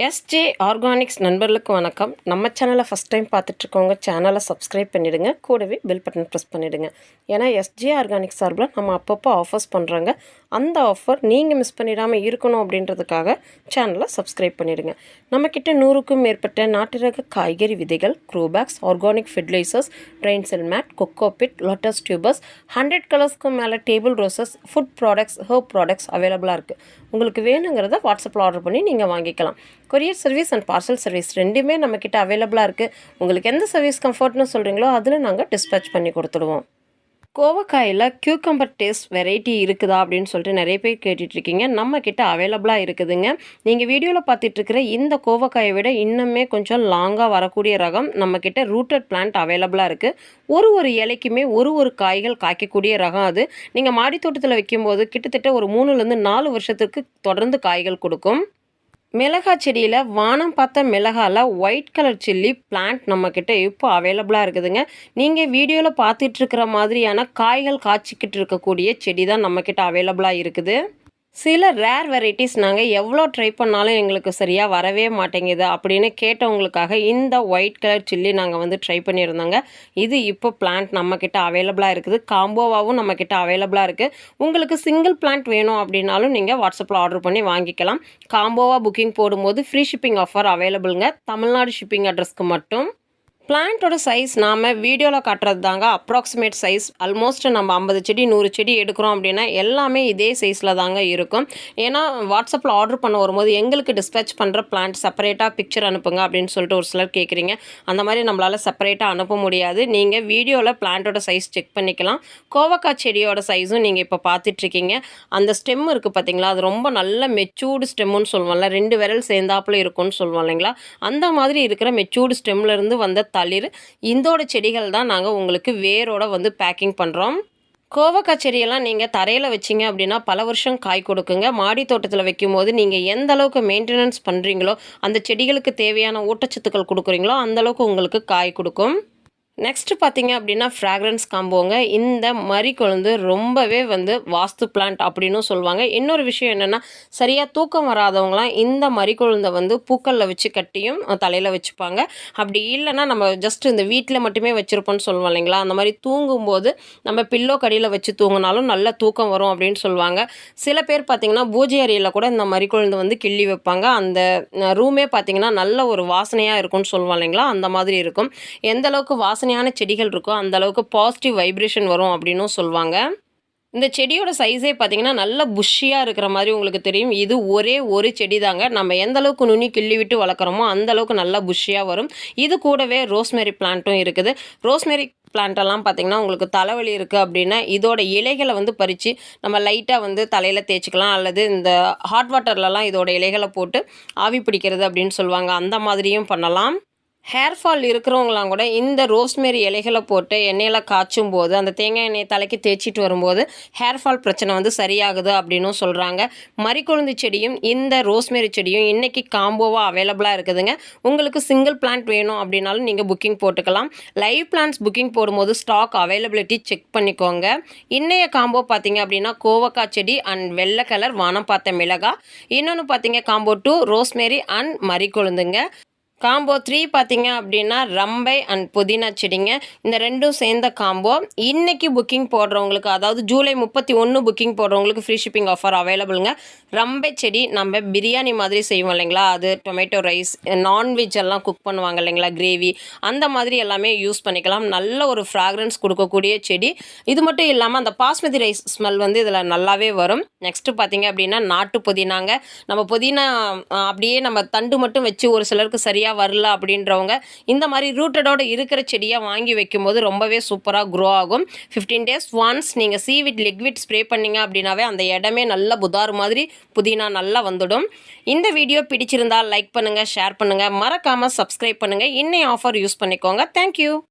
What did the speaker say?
SJ organics நண்பர்களுக்கு வணக்கம். நம்ம சேனலை ஃபஸ்ட் டைம் பார்த்துட்ருக்கவங்க சேனலை சப்ஸ்கிரைப் பண்ணிவிடுங்க. கூடவே பெல் பட்டன் ப்ரெஸ் பண்ணிவிடுங்க. ஏன்னா எஸ்ஜே ஆர்கானிக்ஸ் சார்பில் நம்ம அப்பப்போ ஆஃபர்ஸ் பண்ணுறாங்க. அந்த ஆஃபர் நீங்கள் மிஸ் பண்ணிடாமல் இருக்கணும் அப்படின்றதுக்காக சேனலை சப்ஸ்கிரைப் பண்ணிவிடுங்க. நம்மக்கிட்ட 100க்கும் மேற்பட்ட நாட்டு ரக காய்கறி விதைகள், grow bags, organic fertilisers, drain cell mat, cocopeat, lotus tubers, 100 கலர்ஸ்க்கும் மேலே table roses, food products, herb products அவைலபிளாக இருக்குது. உங்களுக்கு வேணுங்கிறத வாட்ஸ்அப்பில் ஆர்டர் பண்ணி நீங்கள் வாங்கிக்கலாம். Courier service and parcel service ரெண்டுமே நம்மக்கிட்ட அவைலபிளாக இருக்குது. உங்களுக்கு எந்த சர்வீஸ் கம்ஃபர்ட்னு சொல்கிறீங்களோ அதில் நாங்கள் டிஸ்பேச் பண்ணி கொடுத்துடுவோம். கோவக்காயில் கியூக்கம்பர் டேஸ்ட் வெரைட்டி இருக்குதா அப்படின்னு சொல்லிட்டு நிறைய பேர் கேட்டுட்ருக்கீங்க. நம்மக்கிட்ட அவைலபிளாக இருக்குதுங்க. நீங்கள் வீடியோவில் பார்த்துட்ருக்கிற இந்த கோவக்காயை விட இன்னுமே கொஞ்சம் லாங்காக வரக்கூடிய ரகம் நம்மக்கிட்ட ரூட்டட் பிளான்ட் அவைலபிளாக இருக்குது. ஒரு இலைக்குமே ஒரு காய்கள் காய்க்கக்கூடிய ரகம் அது. நீங்கள் மாடி தோட்டத்தில் வைக்கும்போது கிட்டத்தட்ட ஒரு 3லேருந்து 4 வருஷத்துக்கு தொடர்ந்து காய்கள் கொடுக்கும். மிளகாய் செடியில் வானம் பார்த்த மிளகாயில் ஒயிட் கலர் சில்லி பிளான்ட் நம்மக்கிட்ட இப்போ அவைலபிளாக இருக்குதுங்க. நீங்கள் வீடியோவில் பார்த்துட்ருக்கிற மாதிரியான காய்கள் காய்ச்சிக்கிட்டு இருக்கக்கூடிய செடி தான் நம்மக்கிட்ட அவைலபிளாக இருக்குது. சில ரேர் வெரைட்டிஸ் நாங்கள் எவ்வளோ ட்ரை பண்ணாலும் எங்களுக்கு சரியாக வரவே மாட்டேங்குது அப்படின்னு கேட்டவங்களுக்காக இந்த ஒயிட் கலர் சில்லி நாங்கள் ட்ரை பண்ணியிருந்தோங்க. இது இப்போ பிளான்ட் நம்மக்கிட்ட அவைலபிளாக இருக்குது. காம்போவாகவும் நம்மக்கிட்ட அவைலபிளாக இருக்குது. உங்களுக்கு சிங்கிள் பிளான்ட் வேணும் அப்படின்னாலும் நீங்கள் வாட்ஸ்அப்பில் ஆர்டர் பண்ணி வாங்கிக்கலாம். காம்போவாக புக்கிங் போடும்போது ஃப்ரீ ஷிப்பிங் ஆஃபர் அவைலபிளுங்க. தமிழ்நாடு ஷிப்பிங் அட்ரஸ்க்கு மட்டும். பிளான்ட்டோட சைஸ் நாம் வீடியோவில் காட்டுறது தாங்க அப்ராக்சிமேட் சைஸ். ஆல்மோஸ்ட் நம்ம 50 செடி 100 செடி எடுக்கிறோம் அப்படின்னா எல்லாமே இதே சைஸில் தாங்க இருக்கும். ஏன்னா வாட்ஸ்அப்பில் ஆர்டர் பண்ண வரும்போது எங்களுக்கு டிஸ்பேச் பண்ணுற பிளான்ட் செப்பரேட்டாக பிக்சர் அனுப்புங்க அப்படின்னு சொல்லிட்டு ஒரு சிலர் கேட்குறீங்க. அந்த மாதிரி நம்மளால் செப்பரேட்டாக அனுப்ப முடியாது. நீங்கள் வீடியோவில் பிளான்ட்டோட சைஸ் செக் பண்ணிக்கலாம். கோவக்காய் செடியோட சைஸும் நீங்கள் இப்போ பார்த்துட்ருக்கீங்க. அந்த ஸ்டெம் இருக்குது பார்த்தீங்களா, அது ரொம்ப நல்ல மெச்சூர்டு ஸ்டெம்முன்னு சொல்லுவோம்ல, 2 விரல் சேர்ந்தாப்புல இருக்கும்னு சொல்லுவோம் இல்லைங்களா, அந்த மாதிரி இருக்கிற மெச்சூர்டு ஸ்டெம்லேருந்து வந்த தளிர் இந்தோட செடிகள் தான் நாங்கள் உங்களுக்கு வேரோட பேக்கிங் பண்ணுறோம். கோவக்காய் செடியெல்லாம் நீங்கள் தரையில் வச்சிங்க அப்படின்னா பல வருஷம் காய் கொடுக்குங்க. மாடி தோட்டத்தில் வைக்கும்போது நீங்கள் எந்த அளவுக்கு மெயின்டெனன்ஸ் பண்ணுறீங்களோ, அந்த செடிகளுக்கு தேவையான ஊட்டச்சத்துக்கள் கொடுக்குறீங்களோ அந்தளவுக்கு உங்களுக்கு காய் கொடுக்கும். நெக்ஸ்ட்டு பார்த்தீங்க அப்படின்னா ஃப்ராக்ரன்ஸ் காம்போங்க. இந்த மரிக்கொழுந்து ரொம்பவே வாஸ்து பிளான்ட் அப்படின்னும் சொல்லுவாங்க. இன்னொரு விஷயம் என்னென்னா, சரியாக தூக்கம் வராதவங்களாம் இந்த மரிக்கொழுந்தை பூக்களில் வச்சு கட்டியும் தலையில் வச்சுப்பாங்க. அப்படி இல்லைன்னா நம்ம ஜஸ்ட் இந்த வீட்டில் மட்டுமே வச்சுருப்போம்னு சொல்லுவோம் இல்லைங்களா, அந்த மாதிரி தூங்கும்போது நம்ம பில்லோ கடியில் வச்சு தூங்கினாலும் நல்ல தூக்கம் வரும் அப்படின்னு சொல்லுவாங்க. சில பேர் பார்த்திங்கன்னா பூஜை அறையில் கூட இந்த மரிக்கொழுந்து கிள்ளி வைப்பாங்க. அந்த ரூமே பார்த்திங்கன்னா நல்ல ஒரு வாசனையாக இருக்கும்னு சொல்லுவோம் இல்லைங்களா, அந்த மாதிரி இருக்கும். எந்த அளவுக்கு வாசனையான செடிகள் இருக்கோ அந்த அளவுக்கு பாசிட்டிவ் வைப்ரேஷன் வரும் அப்படின்னும் சொல்லுவாங்க. இந்த செடியோட சைஸே பார்த்தீங்கன்னா நல்ல புஷ்ஷியாக இருக்கிற மாதிரி உங்களுக்கு தெரியும். இது ஒரே ஒரு செடி தாங்க. நம்ம எந்த அளவுக்கு நுனி கிள்ளி விட்டு வளர்க்குறோமோ அந்த அளவுக்கு நல்லா புஷ்ஷியாக வரும். இது கூடவே ரோஸ்மெரி பிளான்ட்டும் இருக்குது. ரோஸ்மெரி பிளான்ட்டெல்லாம் பார்த்திங்கன்னா உங்களுக்கு தலைவலி இருக்குது அப்படின்னா இதோட இலைகளை பறித்து நம்ம லைட்டாக தலையில் தேய்ச்சிக்கலாம். அல்லது இந்த ஹாட் வாட்டர்லலாம் இதோட இலைகளை போட்டு ஆவி பிடிக்கிறது அப்படின்னு சொல்லுவாங்க, அந்த மாதிரியும் பண்ணலாம். ஹேர் ஃபால் இருக்கிறவங்களாம் கூட இந்த ரோஸ்மெரி இலைகளை போட்டு எண்ணெயில் காய்ச்சும் போது அந்த தேங்காய் எண்ணெயை தலைக்கு தேய்ச்சிட்டு வரும்போது ஹேர் ஃபால் பிரச்சனை சரியாகுது அப்படின்னும் சொல்கிறாங்க. மரிக்கொழுந்து செடியும் இந்த ரோஸ்மெரி செடியும் இன்றைக்கி காம்போவாக அவைலபிளாக இருக்குதுங்க. உங்களுக்கு சிங்கிள் பிளான்ட் வேணும் அப்படின்னாலும் நீங்கள் புக்கிங் போட்டுக்கலாம். லைவ் பிளான்ட்ஸ் புக்கிங் போடும்போது ஸ்டாக் அவைலபிலிட்டி செக் பண்ணிக்கோங்க. இன்றைய காம்போ பார்த்தீங்க அப்படின்னா கோவக்காய் செடி அண்ட் வெள்ளை கலர் வானம் பார்த்த மிளகாய். இன்னொன்று பார்த்தீங்க காம்போ 2 ரோஸ்மெரி அண்ட் மரிக்கொழுந்துங்க. காம்போ 3 பார்த்தீங்க அப்படின்னா ரம்பை அண்ட் புதினா செடிங்க. இந்த ரெண்டும் சேர்ந்த காம்போ. இன்றைக்கி புக்கிங் போடுறவங்களுக்கு, அதாவது ஜூலை 31 புக்கிங் போடுறவங்களுக்கு ஃப்ரீ ஷிப்பிங் ஆஃபர் அவைலபிளுங்க. ரம்பை செடி நம்ம பிரியாணி மாதிரி செய்வோம் இல்லைங்களா, அது டொமேட்டோ ரைஸ், நான்வெஜ் எல்லாம் குக் பண்ணுவாங்க இல்லைங்களா, கிரேவி, அந்த மாதிரி எல்லாமே யூஸ் பண்ணிக்கலாம். நல்ல ஒரு ஃப்ராக்ரன்ஸ் கொடுக்கக்கூடிய செடி. இது மட்டும் இல்லாமல் அந்த பாஸ்மதி ரைஸ் ஸ்மெல் இதில் நல்லாவே வரும். நெக்ஸ்ட்டு பார்த்தீங்க அப்படின்னா நாட்டு புதினாங்க. நம்ம புதினா அப்படியே நம்ம தண்டு மட்டும் வச்சு ஒரு சிலருக்கு சரியாக வரல அப்படின்றவங்க இந்த மாதிரி ரூட்டடோடு இருக்கிற செடியாக வாங்கி வைக்கும்போது ரொம்பவே சூப்பராக க்ரோ ஆகும். 15 days ஒன்ஸ் நீங்கள் சீவிட் லிக்விட் ஸ்ப்ரே பண்ணிங்க அப்படின்னாவே அந்த இடமே நல்ல புதார் மாதிரி புதினா நல்லா வந்துடும். இந்த வீடியோ பிடிச்சிருந்தால் லைக் பண்ணுங்கள், ஷேர் பண்ணுங்கள், மறக்காமல் சப்ஸ்கிரைப் பண்ணுங்கள். இன்னைய ஆஃபர் யூஸ் பண்ணிக்கோங்க. தேங்க்யூ.